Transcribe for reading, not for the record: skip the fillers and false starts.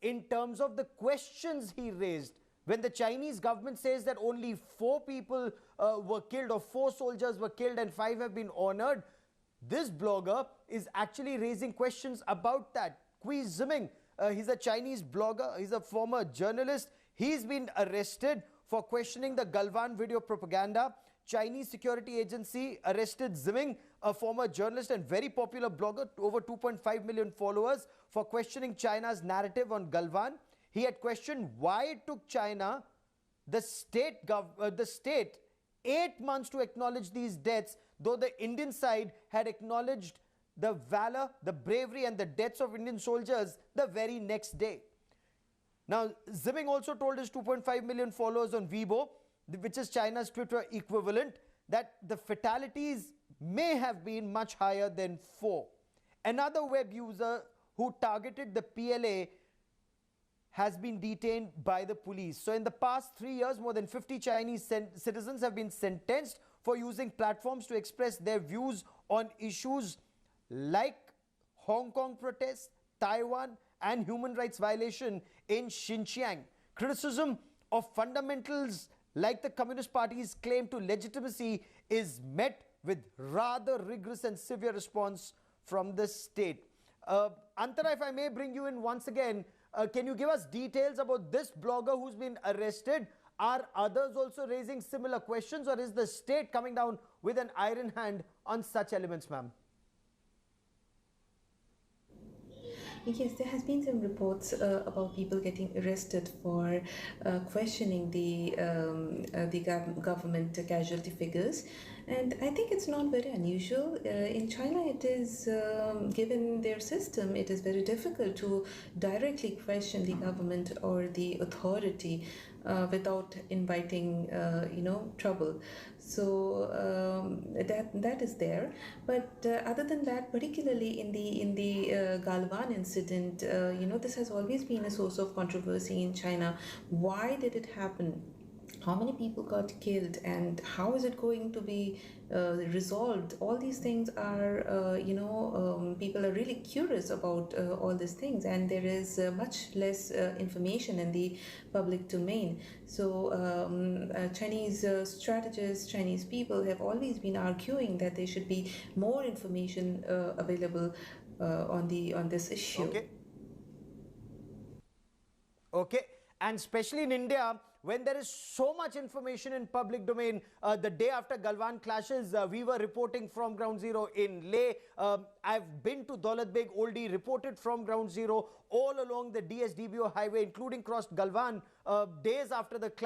in terms of the questions he raised. When the Chinese government says that only 4 people were killed, or 4 soldiers were killed and 5 have been honored, this blogger is actually raising questions about that. Qui Ziming, he's a Chinese blogger, he's a former journalist. He's been arrested for questioning the Galwan video propaganda. Chinese security agency arrested Ziming, a former journalist and very popular blogger, over 2.5 million followers, for questioning China's narrative on Galwan. He had questioned why it took China, the state, 8 months to acknowledge these deaths, though the Indian side had acknowledged the valor, the bravery and the deaths of Indian soldiers the very next day. Now, Ziming also told his 2.5 million followers on Weibo, which is China's Twitter equivalent, that the fatalities may have been much higher than 4. Another web user who targeted the PLA has been detained by the police. So in the past 3 years, more than 50 Chinese citizens have been sentenced for using platforms to express their views on issues like Hong Kong protests, Taiwan, and human rights violation in Xinjiang. Criticism of fundamentals like the Communist Party's claim to legitimacy is met with rather rigorous and severe response from the state. Antara, if I may bring you in once again, can you give us details about this blogger who's been arrested? Are others also raising similar questions, or is the state coming down with an iron hand on such elements, ma'am? Yes, there has been some reports about people getting arrested for questioning the government casualty figures, and I think it's not very unusual. In China, it is, given their system, it is very difficult to directly question the government or the authority without inviting, trouble. So that is there. But other than that, particularly in the Galwan incident, this has always been a source of controversy in China. Why did it happen? How many people got killed, and how is it going to be resolved? All these things are, people are really curious about all these things, and there is much less information in the public domain. So Chinese strategists, Chinese people have always been arguing that there should be more information available on this issue. Okay. And especially in India, when there is so much information in public domain, the day after Galwan clashes, we were reporting from ground zero in Leh. I've been to Daulat Beg Oldie, reported from ground zero all along the DSDBO highway, including crossed Galwan days after the clash.